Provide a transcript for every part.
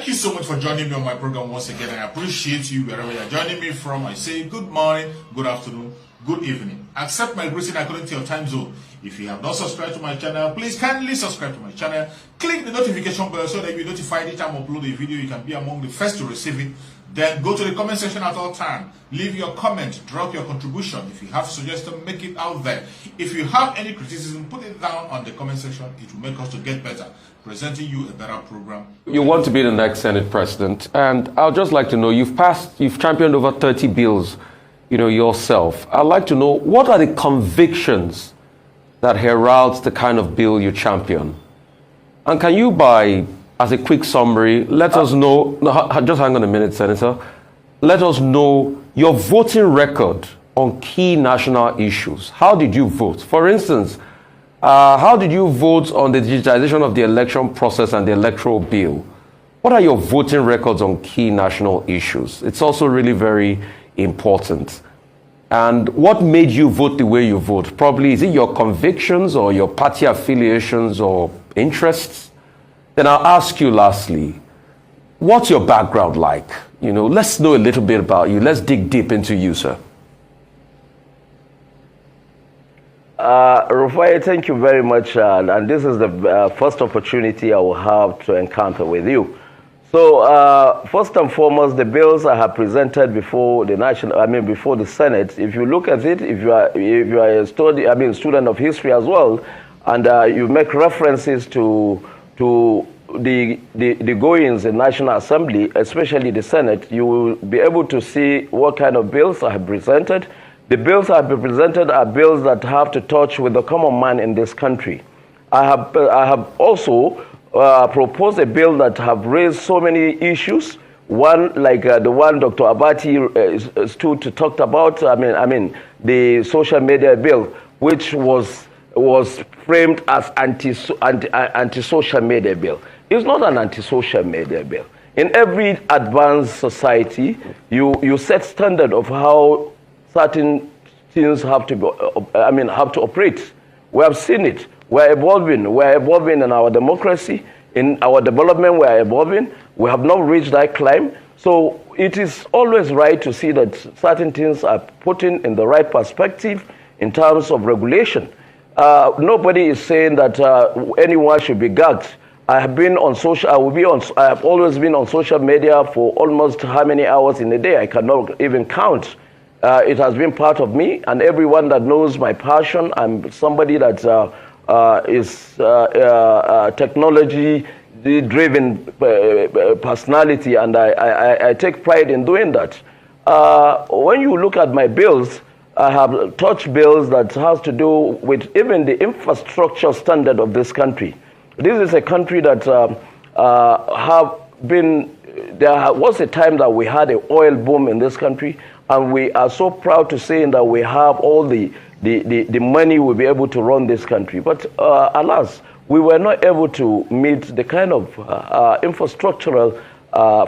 you so much for joining me on my program once again. I appreciate you wherever you're joining me from. I say good morning, good afternoon, good evening. Accept my greeting according to your time zone. If you have not subscribed to my channel, please kindly subscribe to my channel. Click the notification bell so that you'll be notified each time I upload a video. You can be among the first to receive it. Then go to the comment section at all time. Leave your comment, drop your contribution. If you have suggestions, make it out there. If you have any criticism, put it down on the comment section. It will make us to get better, presenting you a better program. You want to be the next Senate president, and I'd just like to know, you've championed over 30 bills, yourself. I'd like to know, what are the convictions that heralds the kind of bill you champion? And can you, as a quick summary, let us know, just hang on a minute, Senator, let us know your voting record on key national issues. How did you vote? For instance, how did you vote on the digitization of the election process and the electoral bill? What are your voting records on key national issues? It's also really very important. And what made you vote the way you vote? Probably, is it your convictions or your party affiliations or interests? Then I'll ask you lastly, what's your background like? Let's know a little bit about you. Let's dig deep into you, sir. Rufai, thank you very much. And this is the first opportunity I will have to encounter with you. So, first and foremost, the bills I have presented before before the Senate. If you look at it, if you are a student of history as well, and you make references to the goings in National Assembly, especially the Senate, you will be able to see what kind of bills I have presented. The bills I have presented are bills that have to touch with the common man in this country. I have also proposed a bill that have raised so many issues. One, like the one Dr. Abati stood to talk about. The social media bill, which was framed as anti-social media bill. It's not an anti-social media bill. In every advanced society, you set standard of how certain things have to operate. We have seen it. We're evolving in our democracy, in our development. We're evolving. We have not reached that climb. So it is always right to see that certain things are put in the right perspective in terms of regulation. Nobody is saying that anyone should be gagged. I have always been on social media for almost how many hours in a day? I cannot even count. It has been part of me, and everyone that knows my passion, I'm somebody that is technology-driven personality, and I take pride in doing that. When you look at my bills, I have touched bills that has to do with even the infrastructure standard of this country. This is a country that there was a time that we had an oil boom in this country, and we are so proud to say that we have all the money we'll be able to run this country. But alas, we were not able to meet the kind of infrastructural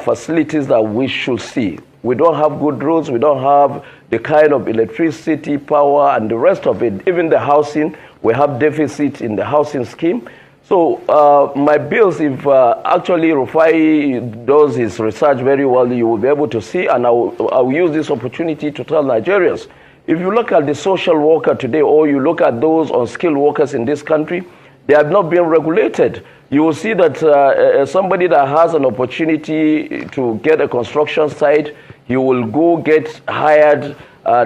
facilities that we should see. We don't have good roads, we don't have the kind of electricity, power, and the rest of it. Even the housing, we have deficit in the housing scheme. So my bills, if actually Rufai does his research very well, you will be able to see, and I will use this opportunity to tell Nigerians. If you look at the social worker today, or you look at those unskilled workers in this country, they have not been regulated. You will see that somebody that has an opportunity to get a construction site, he will go get hired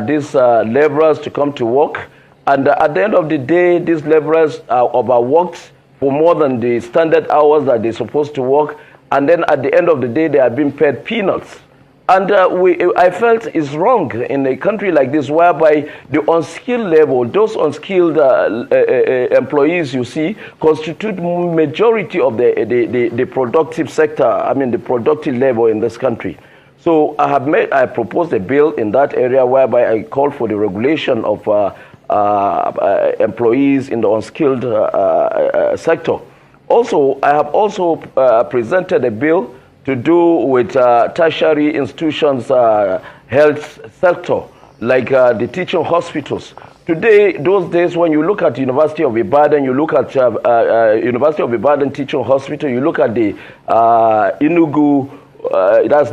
these laborers to come to work. And at the end of the day, these laborers are overworked for more than the standard hours that they're supposed to work. And then at the end of the day, they are being paid peanuts. And I felt it's wrong in a country like this, whereby the unskilled level, those unskilled employees you see, constitute majority of the productive sector, the productive level in this country. So I proposed a bill in that area whereby I call for the regulation of employees in the unskilled sector. Also, I have also presented a bill to do with tertiary institutions, health sector, like the teaching hospitals. today, those days, when you look at University of Ibadan, you look at University of Ibadan Teaching Hospital, you look at the Enugu, that's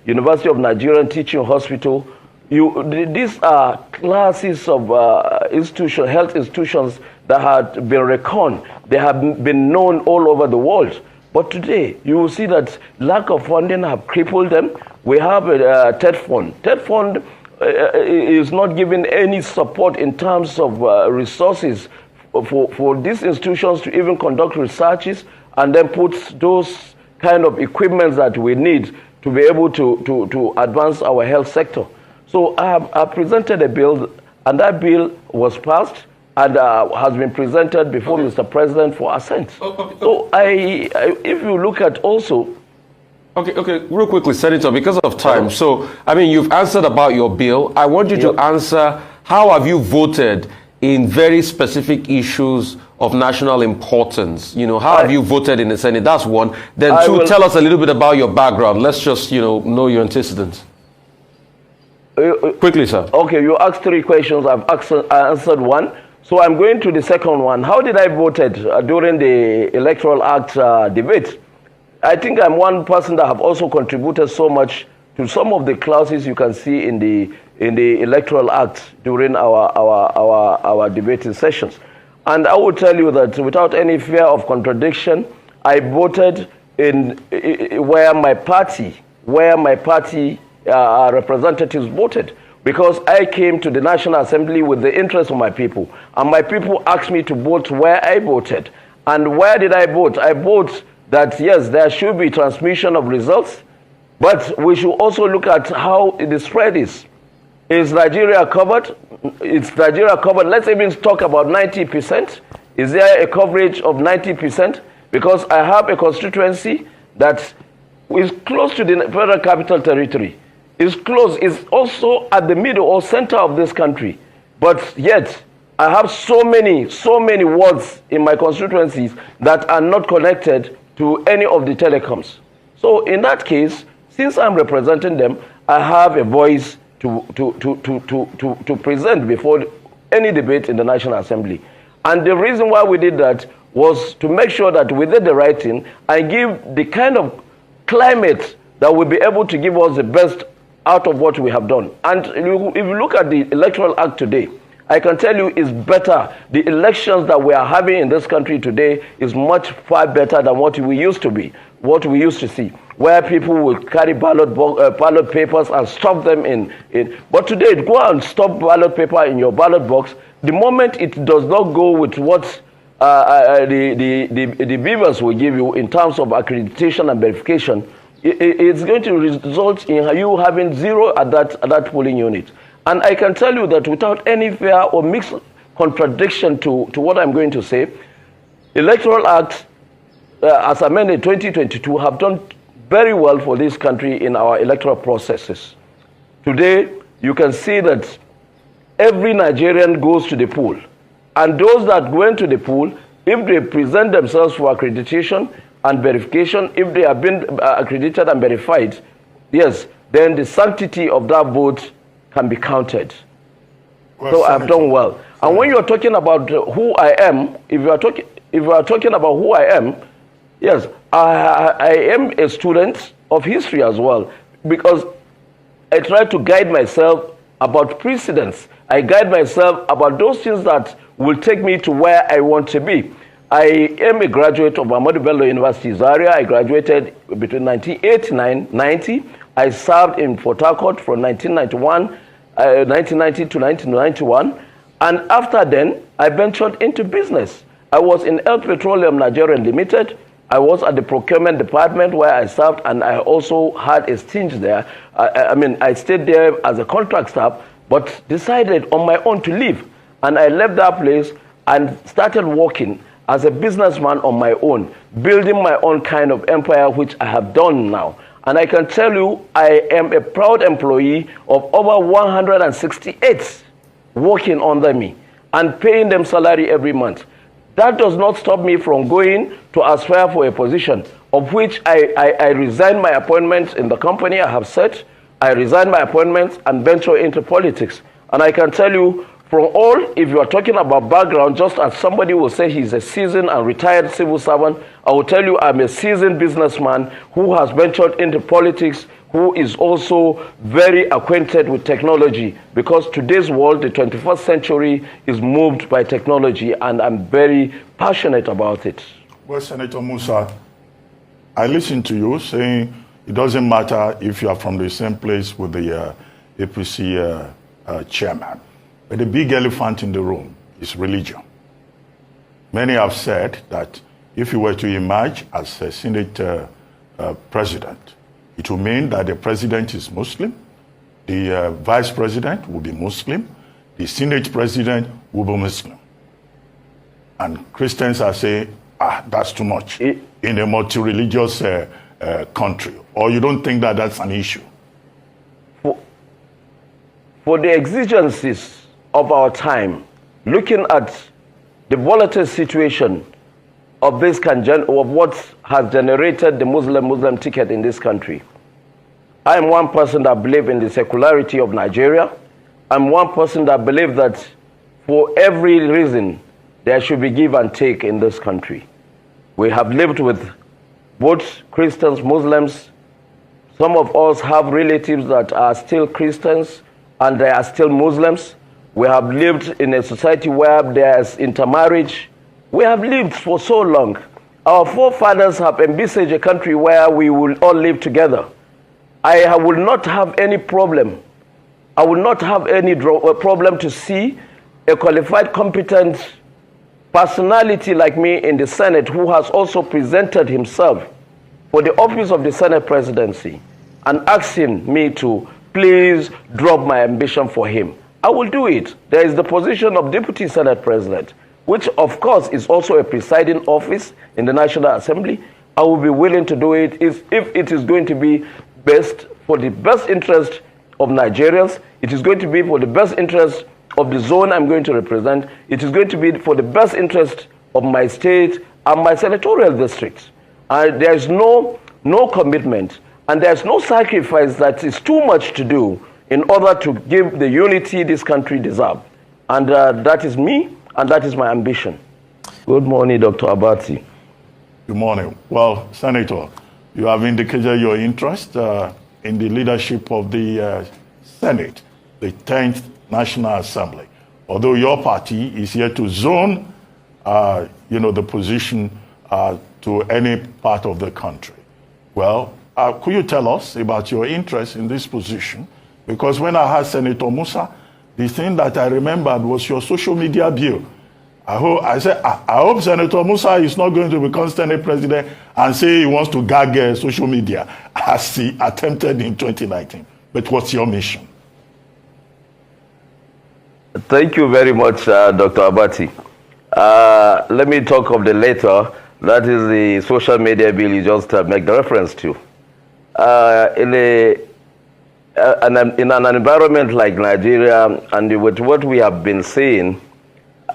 University of Nigerian Teaching Hospital. These are classes of health institutions that had been reckoned. They have been known all over the world. But today, you will see that lack of funding have crippled them. We have a TED Fund. TED Fund is not giving any support in terms of resources for these institutions to even conduct researches and then put those kind of equipment that we need to be able to advance our health sector. So I presented a bill, and that bill was passed and has been presented before Mr. President for assent. So if you look at also... Okay, real quickly, Senator, because of time. So, I mean, you've answered about your bill. I want you to answer, how have you voted in very specific issues of national importance? You know, how have you voted in the Senate? That's one. Then two, tell us a little bit about your background. Let's just, know your antecedents. Quickly, sir. Okay, you asked 3 questions. I've answered one. So I'm going to the second one. How did I voted during the Electoral Act debate? I think I'm one person that have also contributed so much to some of the clauses you can see in the Electoral Act during our debating sessions. And I will tell you that without any fear of contradiction, I voted in where my party representatives voted, because I came to the National Assembly with the interest of my people, and my people asked me to vote where I voted. And where did I vote? I voted that yes, there should be transmission of results, but we should also look at how the spread is. Is Nigeria covered? Is Nigeria covered? Let's even talk about 90%. Is there a coverage of 90%? Because I have a constituency that is close to the Federal Capital Territory. Is close, is also at the middle or center of this country. But yet, I have so many wards in my constituencies that are not connected to any of the telecoms. So in that case, since I'm representing them, I have a voice to present before any debate in the National Assembly. And the reason why we did that was to make sure that we did the right thing and give the kind of climate that will be able to give us the best out of what we have done. And if you look at the Electoral Act today, I can tell you it's better. The elections that we are having in this country today is much far better than what we used to be, what we used to see, where people will carry ballot papers and stuff them in. But today, go and stuff ballot paper in your ballot box. The moment it does not go with what the beavers will give you in terms of accreditation and verification, it's going to result in you having 0 at that polling unit. And I can tell you that without any fear or mixed contradiction to what I'm going to say, Electoral Act, as amended 2022, have done very well for this country in our electoral processes. Today, you can see that every Nigerian goes to the poll. And those that go into the poll, if they present themselves for accreditation and verification, if they have been accredited and verified, yes, then the sanctity of that vote can be counted. So I've done well. And when you're talking about who I am, if you are talking about who I am, yes, I am a student of history as well, because I try to guide myself about precedents. I guide myself about those things that will take me to where I want to be. I am a graduate of Ahmadu Bello University, Zaria. I graduated between 1989-90. I served in Port Harcourt from 1990 to 1991. And after then, I ventured into business. I was in El Petroleum Nigeria Limited. I was at the procurement department where I served, and I also had a stint there. I stayed there as a contract staff, but decided on my own to leave. And I left that place and started working as a businessman on my own, building my own kind of empire, which I have done now. And I can tell you, I am a proud employee of over 168 working under me and paying them salary every month. That does not stop me from going to aspire for a position, of which I resigned my appointment in the company I have set. I resigned my appointment and venture into politics. And I can tell you, from all, if you are talking about background, just as somebody will say he's a seasoned and retired civil servant, I will tell you I'm a seasoned businessman who has ventured into politics, who is also very acquainted with technology, because today's world, the 21st century, is moved by technology, and I'm very passionate about it. Well, Senator Musa, I listened to you saying it doesn't matter if you are from the same place with the APC chairman. But the big elephant in the room is religion. Many have said that if you were to emerge as a Senate president, it will mean that the president is Muslim, the vice president will be Muslim, the Senate president will be Muslim. And Christians are saying, that's too much in a multi-religious country. Or you don't think that that's an issue? For the exigencies of our time, looking at the volatile situation of this of what has generated the Muslim ticket in this country, I am one person that believes in the secularity of Nigeria. I'm one person that believes that for every reason there should be give and take in this country. We have lived with both Christians, Muslims. Some of us have relatives that are still Christians and they are still Muslims. We have lived in a society where there is intermarriage. We have lived for so long. Our forefathers have envisaged a country where we will all live together. I will not have any problem. I will not have any problem to see a qualified, competent personality like me in the Senate who has also presented himself for the office of the Senate presidency and asking me to please drop my ambition for him. I will do it. There is the position of Deputy Senate President, which of course is also a presiding office in the National Assembly. I will be willing to do it if it is going to be best for the best interest of Nigerians. It is going to be for the best interest of the zone I'm going to represent. It is going to be for the best interest of my state and my senatorial district. There is no commitment and there is no sacrifice that is too much to do in order to give the unity this country deserves. And that is me, and that is my ambition. Good morning, Dr. Abati. Good morning. Well, Senator, you have indicated your interest in the leadership of the Senate, the 10th National Assembly. Although your party is here to zone, the position to any part of the country. Well, could you tell us about your interest in this position? Because when I heard Senator Musa, the thing that I remembered was your social media bill. I hope Senator Musa is not going to become Senate president and say he wants to gag social media as he attempted in 2019. But what's your mission? Thank you very much, Dr. Abati. Let me talk of the latter. That is the social media bill you just make the reference to. In an environment like Nigeria, and with what we have been seeing,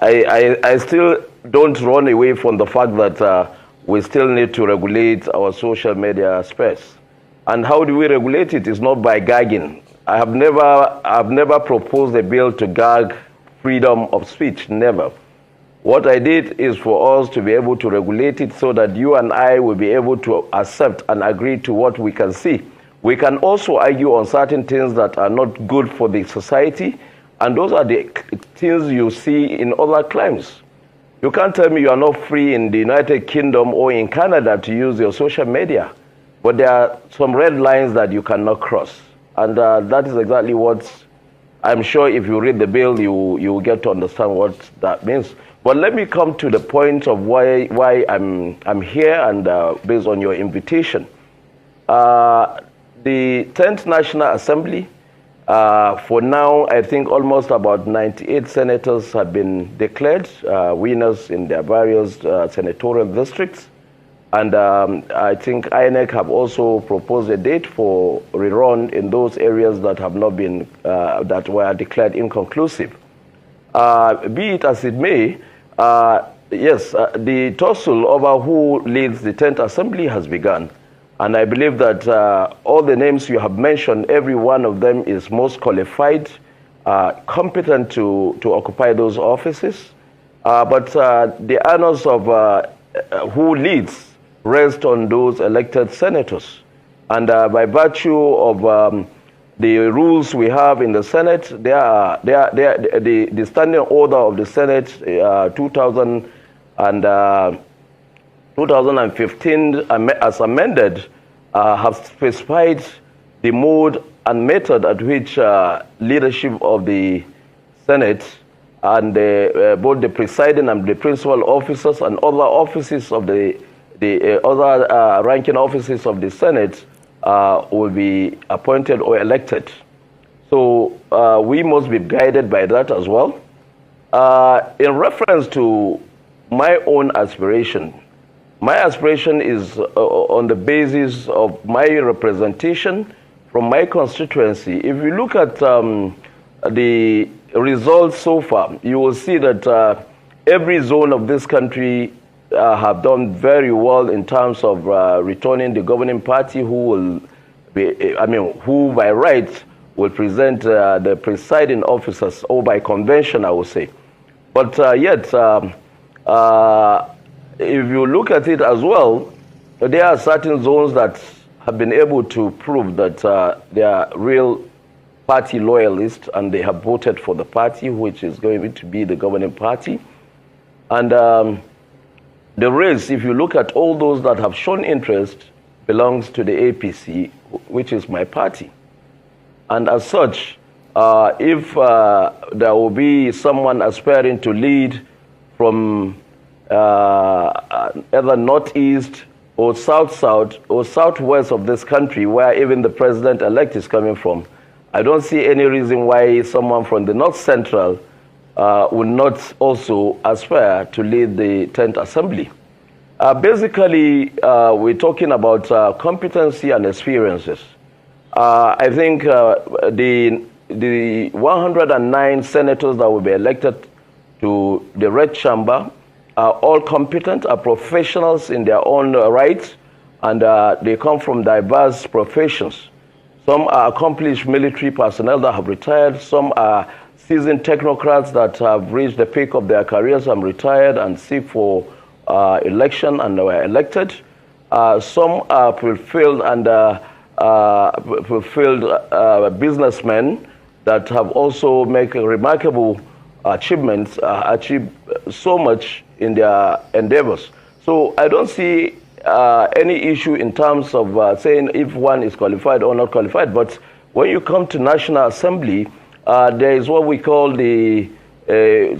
I still don't run away from the fact that we still need to regulate our social media space. And how do we regulate it? It's not by gagging. I've never proposed a bill to gag freedom of speech, never. What I did is for us to be able to regulate it so that you and I will be able to accept and agree to what we can see. We can also argue on certain things that are not good for the society, and those are the things you see in other climes. You can't tell me you are not free in the United Kingdom or in Canada to use your social media, but there are some red lines that you cannot cross. And that is exactly what I'm sure if you read the bill, you will get to understand what that means. But let me come to the point of why I'm here and based on your invitation. The 10th National Assembly, for now, I think almost about 98 senators have been declared winners in their various senatorial districts. And I think INEC have also proposed a date for rerun in those areas that have not been, that were declared inconclusive. Be it as it may, yes, the tussle over who leads the 10th Assembly has begun. And I believe that all the names you have mentioned, every one of them is most qualified competent to occupy those offices. But the honors of who leads rest on those elected senators. And by virtue of the rules we have in the Senate, the standing order of the Senate 2015 as amended have specified the mode and method at which leadership of the Senate and both the presiding and the principal officers and other offices of the other ranking offices of the Senate will be appointed or elected. So we must be guided by that as well. In reference to my own aspiration is on the basis of my representation from my constituency. If you look at the results so far, you will see that every zone of this country have done very well in terms of returning the governing party who will be, who by right will present the presiding officers, or by convention, I would say. But yet, if you look at it as well, there are certain zones that have been able to prove that they are real party loyalists and they have voted for the party which is going to be the governing party. And the race, if you look at all those that have shown interest, belongs to the APC, which is my party. And as such, if there will be someone aspiring to lead from either northeast or south-south or southwest of this country, where even the president-elect is coming from, I don't see any reason why someone from the north-central would not also aspire to lead the 10th Assembly. Basically, we're talking about competency and experiences. I think the 109 senators that will be elected to the Red Chamber are all competent, are professionals in their own right, and they come from diverse professions. Some are accomplished military personnel that have retired. Some are seasoned technocrats that have reached the peak of their careers and retired and seek for election and were elected. Some are fulfilled and businessmen that have also made remarkable achievements, achieved so much in their endeavors. So I don't see any issue in terms of saying if one is qualified or not qualified. But when you come to National Assembly, there is what we call the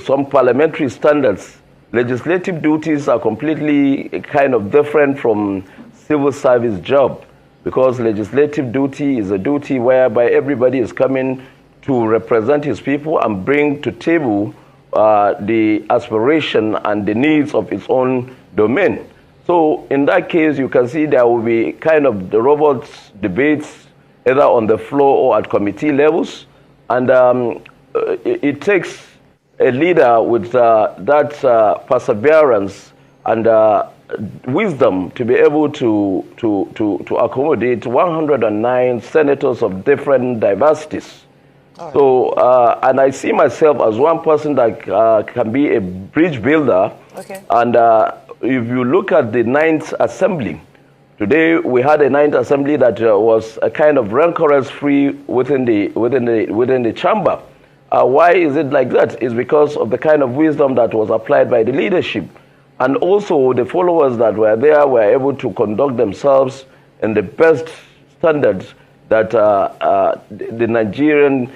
some parliamentary standards. Legislative duties are completely kind of different from civil service job, because legislative duty is a duty whereby everybody is coming to represent his people and bring to table the aspiration and the needs of its own domain. So in that case, you can see there will be kind of the robust debates either on the floor or at committee levels. And it takes a leader with that perseverance and wisdom to be able to accommodate 109 senators of different diversities. Right. So, and I see myself as one person that can be a bridge builder. Okay. And if you look at the 9th Assembly, today we had a 9th Assembly that was a kind of rancorous-free within the chamber. Why is it like that? It's because of the kind of wisdom that was applied by the leadership. And also the followers that were there were able to conduct themselves in the best standards that the Nigerian,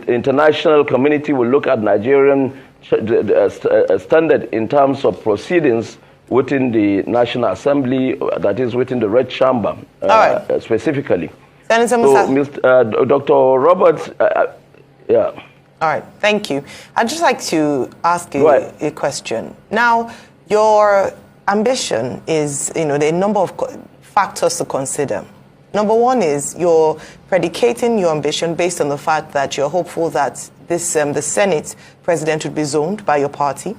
international community will look at Nigerian standard in terms of proceedings within the National Assembly, that is within the Red Chamber, specifically. So, Dr. Roberts, yeah. All right, thank you. I'd just like to ask you a question. Now, your ambition is, there are a number of factors to consider. Number one is you're predicating your ambition based on the fact that you're hopeful that this the Senate president would be zoned by your party.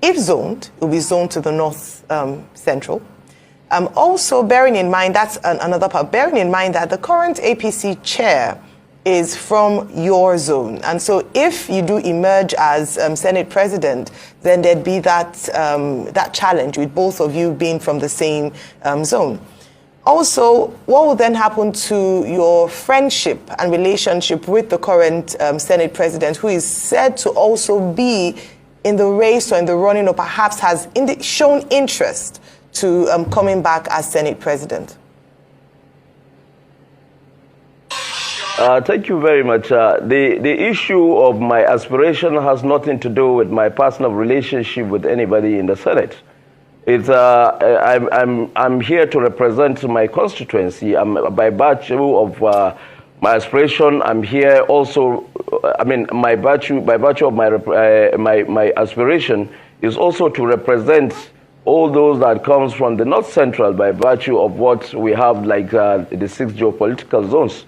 If zoned, it will be zoned to the North Central. Also, bearing in mind, that's another part, bearing in mind that the current APC chair is from your zone. And so if you do emerge as Senate President, then there'd be that, that challenge with both of you being from the same zone. Also, what will then happen to your friendship and relationship with the current Senate President, who is said to also be in the race or in the running, or perhaps has shown interest to coming back as Senate President? Thank you very much. The issue of my aspiration has nothing to do with my personal relationship with anybody in the Senate. It's, I'm here to represent my constituency. By virtue of my aspiration, I'm here also. By virtue of my aspiration is also to represent all those that comes from the North Central by virtue of what we have, like the 6 geopolitical zones.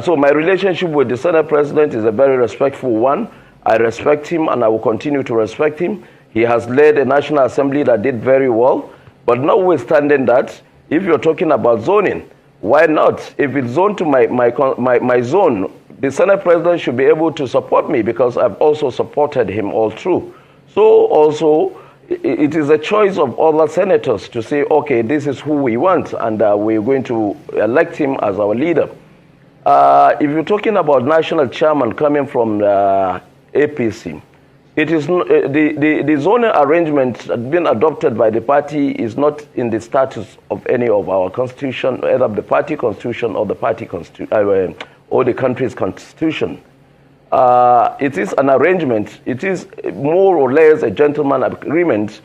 So my relationship with the Senate President is a very respectful one. I respect him and I will continue to respect him. He has led a National Assembly that did very well. But notwithstanding that, if you're talking about zoning, why not? If it's zoned to my zone, the Senate President should be able to support me because I've also supported him all through. So also, it is a choice of other senators to say, okay, this is who we want, and we're going to elect him as our leader. If you're talking about national chairman coming from APC, it is the zoning arrangement being adopted by the party is not in the status of any of our constitution, either the party constitution or the party constitution or the country's constitution. It is an arrangement. It is more or less a gentleman agreement.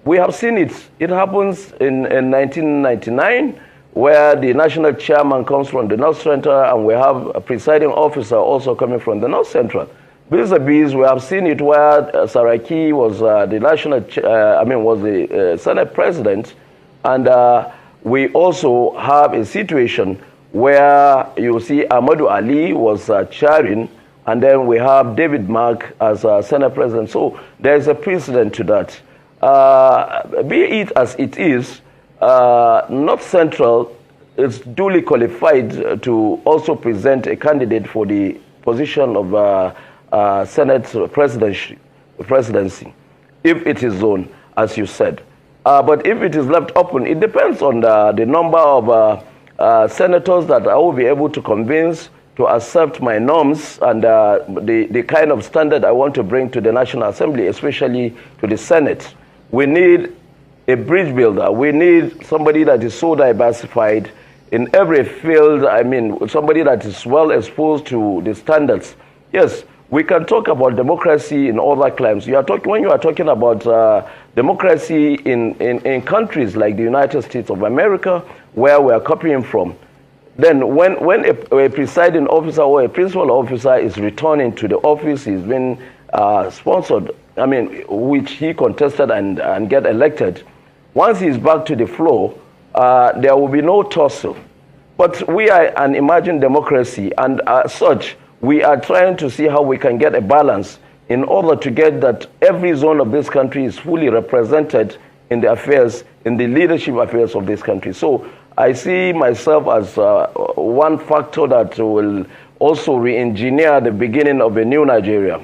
We have seen it. It happens in 1999, where the national chairman comes from the North Central, and we have a presiding officer also coming from the North Central. Vis-a-vis, we have seen it where Saraki was the Senate President, and we also have a situation where you see Ahmadu Ali was chairing, and then we have David Mark as Senate President. So there is a precedent to that. Be it as it is, North Central is duly qualified to also present a candidate for the position of Senate presidency, if it is zoned, as you said. But if it is left open, it depends on the number of senators that I will be able to convince to accept my norms and the kind of standard I want to bring to the National Assembly, especially to the Senate. We need a bridge builder. We need somebody that is so diversified in every field. I mean, somebody that is well exposed to the standards. Yes, we can talk about democracy in other climes. When you are talking about democracy in countries like the United States of America, where we are copying from, then when a presiding officer or a principal officer is returning to the office, he's been sponsored, which he contested and get elected, once he's back to the floor, there will be no tussle. But we are an emerging democracy, and as such, we are trying to see how we can get a balance in order to get that every zone of this country is fully represented in the affairs, in the leadership affairs of this country. So I see myself as one factor that will also re-engineer the beginning of a new Nigeria.